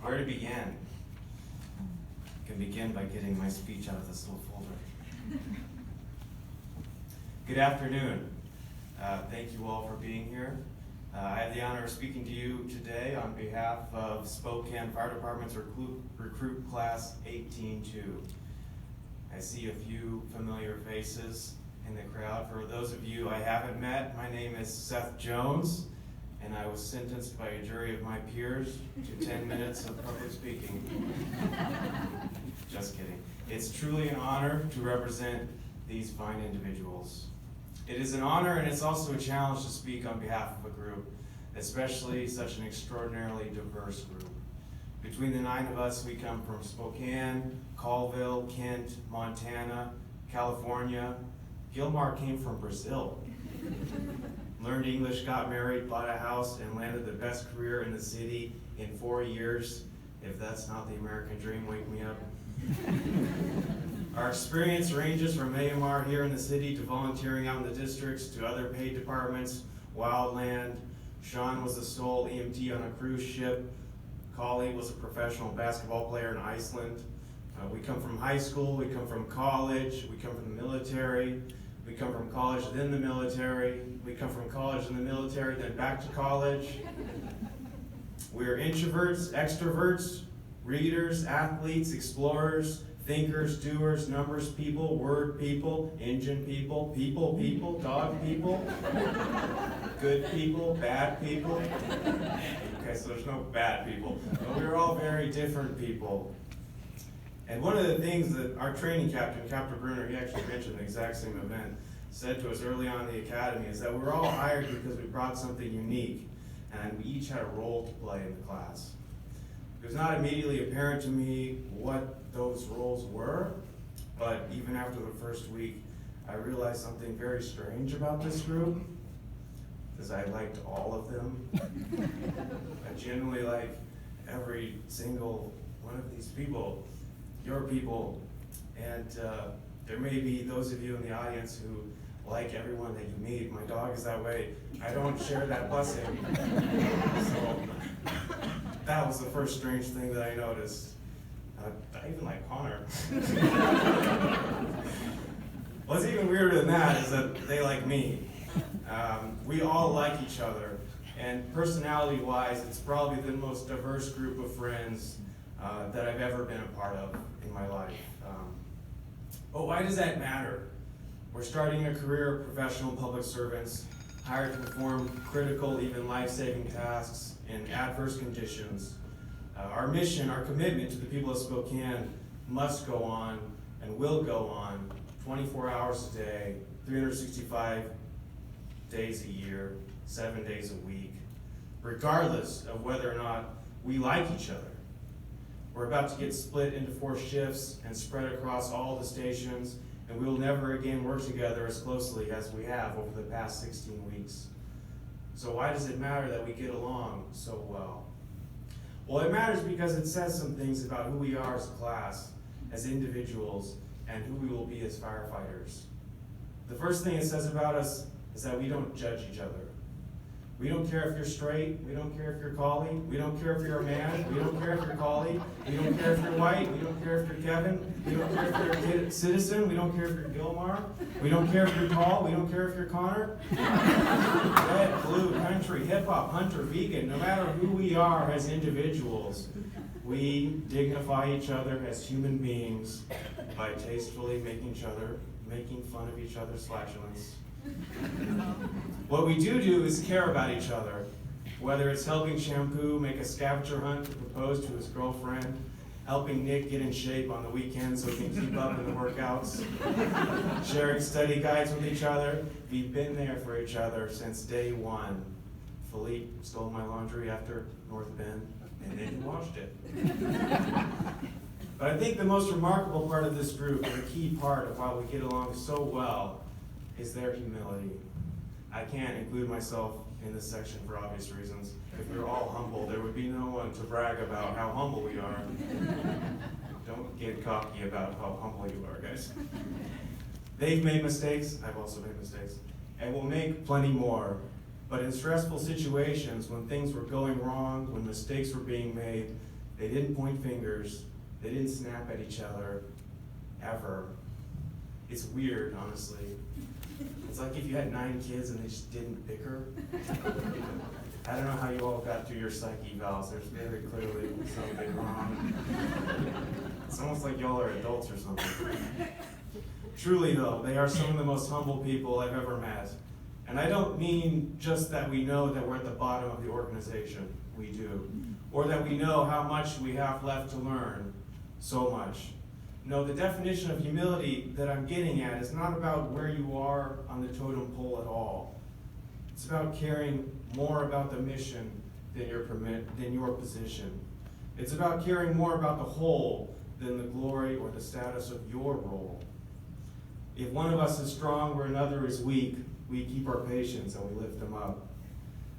Where to begin? I can begin by getting my speech out of this little folder. Good afternoon. Thank you all for being here. I have the honor of speaking to you today on behalf of Spokane Fire Department's recruit class 18-2. I see a few familiar faces in the crowd. For those of you I haven't met, my name is Seth Jones, and I was sentenced by a jury of my peers to 10 minutes of public speaking. Just kidding. It's truly an honor to represent these fine individuals. It is an honor, and it's also a challenge to speak on behalf of a group, especially such an extraordinarily diverse group. Between the 9 of us, we come from Spokane, Colville, Kent, Montana, California. Gilmar came from Brazil. Learned English, got married, bought a house, and landed the best career in the city in 4 years. If that's not the American dream, wake me up. Our experience ranges from AMR here in the city to volunteering out in the districts to other paid departments, wildland. Sean was the sole EMT on a cruise ship. Collie was a professional basketball player in Iceland. We come from high school, we come from college, we come from the military, we come from college, then the military, we come from college and the military, then back to college. We're introverts, extroverts, readers, athletes, explorers, thinkers, doers, numbers people, word people, engine people, people, dog people, good people, bad people. Okay, so there's no bad people, but we're all very different people. And one of the things that our training captain, Captain Bruner, he actually mentioned the exact same event, said to us early on in the academy is that we're all hired because we brought something unique, and we each had a role to play in the class. It was not immediately apparent to me what those roles were, but even after the first week, I realized something very strange about this group, because I liked all of them. I genuinely like every single one of these people, your people, and there may be those of you in the audience who like everyone that you meet. My dog is that way. I don't share that blessing. So that was the first strange thing that I noticed. I even like Connor. What's even weirder than that is that they like me. We all like each other, and personality-wise, it's probably the most diverse group of friends that I've ever been a part of in my life. But why does that matter? We're starting a career of professional public servants, hired to perform critical, even life-saving tasks in adverse conditions. Our mission, our commitment to the people of Spokane must go on and will go on 24 hours a day, 365 days a year, 7 days a week, regardless of whether or not we like each other. We're about to get split into 4 shifts and spread across all the stations, and we will never again work together as closely as we have over the past 16 weeks. So why does it matter that we get along so well? Well, it matters because it says some things about who we are as a class, as individuals, and who we will be as firefighters. The first thing it says about us is that we don't judge each other. We don't care if you're straight, we don't care if you're collie, we don't care if you're a man, we don't care if you're collie, we don't care if you're white, we don't care if you're Kevin, we don't care if you're a citizen, we don't care if you're Gilmar, we don't care if you're Paul, we don't care if you're Connor. Red, blue, country, hip-hop, hunter, vegan, no matter who we are as individuals, we dignify each other as human beings by tastefully making fun of each other's flatulence. What we do is care about each other, whether it's helping Shampoo make a scavenger hunt to propose to his girlfriend, helping Nick get in shape on the weekends so he can keep up in the workouts, sharing study guides with each other. We've been there for each other since day one. Philippe stole my laundry after North Bend, and then he washed it. But I think the most remarkable part of this group, and a key part of why we get along so well, is their humility. I can't include myself in this section for obvious reasons. If we were all humble, there would be no one to brag about how humble we are. Don't get cocky about how humble you are, guys. They've made mistakes, I've also made mistakes, and we'll make plenty more. But in stressful situations, when things were going wrong, when mistakes were being made, They didn't point fingers. They didn't snap at each other, ever. It's weird, honestly. It's like if you had 9 kids and they just didn't bicker. I don't know how you all got through your psych evals. There's very clearly something wrong. It's almost like y'all are adults or something. Truly though, they are some of the most humble people I've ever met. And I don't mean just that we know that we're at the bottom of the organization. We do. Or that we know how much we have left to learn. So much. No, the definition of humility that I'm getting at is not about where you are on the totem pole at all. It's about caring more about the mission than your position. It's about caring more about the whole than the glory or the status of your role. If one of us is strong where another is weak, we keep our patience and we lift them up.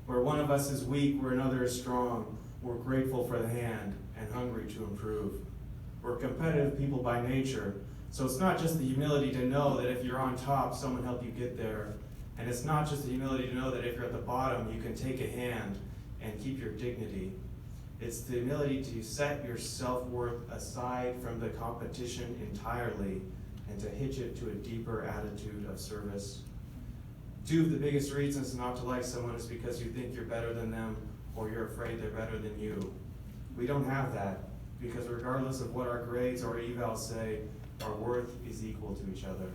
Where one of us is weak where another is strong, we're grateful for the hand and hungry to improve. We're competitive people by nature, so it's not just the humility to know that if you're on top, someone helped you get there. And it's not just the humility to know that if you're at the bottom, you can take a hand and keep your dignity. It's the ability to set your self-worth aside from the competition entirely and to hitch it to a deeper attitude of service. 2 of the biggest reasons not to like someone is because you think you're better than them or you're afraid they're better than you. We don't have that, because regardless of what our grades or evals say, our worth is equal to each other.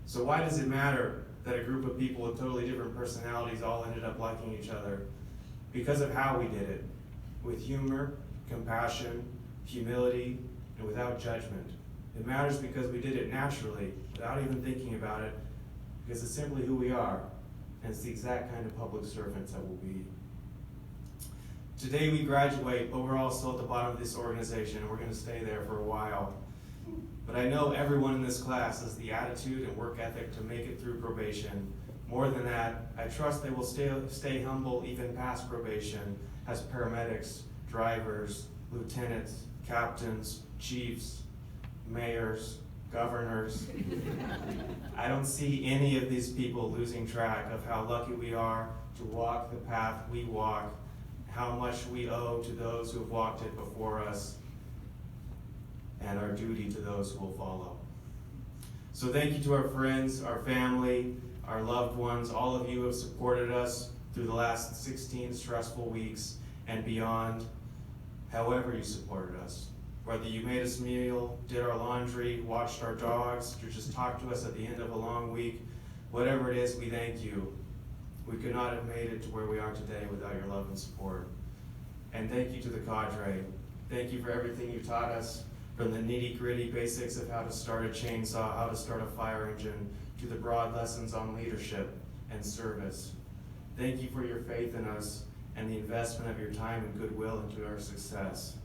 So why does it matter that a group of people with totally different personalities all ended up liking each other? Because of how we did it, with humor, compassion, humility, and without judgment. It matters because we did it naturally, without even thinking about it, because it's simply who we are, and it's the exact kind of public servants that we'll be. Today we graduate, but we're all still at the bottom of this organization, and we're going to stay there for a while. But I know everyone in this class has the attitude and work ethic to make it through probation. More than that, I trust they will stay humble even past probation as paramedics, drivers, lieutenants, captains, chiefs, mayors, governors. I don't see any of these people losing track of how lucky we are to walk the path we walk, how much we owe to those who have walked it before us, and our duty to those who will follow. So thank you to our friends, our family, our loved ones, all of you who have supported us through the last 16 stressful weeks and beyond, however you supported us. Whether you made us a meal, did our laundry, watched our dogs, or just talked to us at the end of a long week, whatever it is, we thank you. We could not have made it to where we are today without your love and support. And thank you to the cadre. Thank you for everything you taught us, from the nitty-gritty basics of how to start a chainsaw, how to start a fire engine, to the broad lessons on leadership and service. Thank you for your faith in us and the investment of your time and goodwill into our success.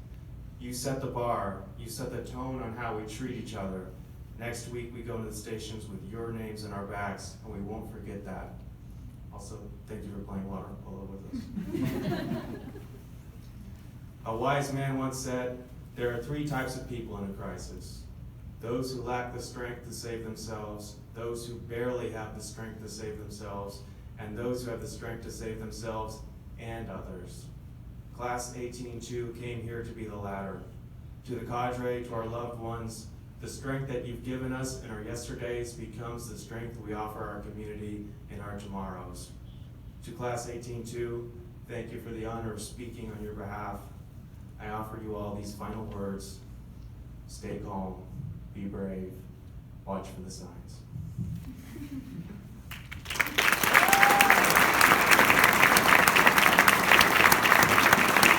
You set the bar, you set the tone on how we treat each other. Next week we go to the stations with your names in our backs, and we won't forget that. Also, thank you for playing water polo with us. A wise man once said, there are 3 types of people in a crisis. Those who lack the strength to save themselves, those who barely have the strength to save themselves, and those who have the strength to save themselves and others. Class 18-2 came here to be the latter. To the cadre, to our loved ones, the strength that you've given us in our yesterdays becomes the strength we offer our community in our tomorrows. To Class 18-2, thank you for the honor of speaking on your behalf. I offer you all these final words. Stay calm, be brave, watch for the signs.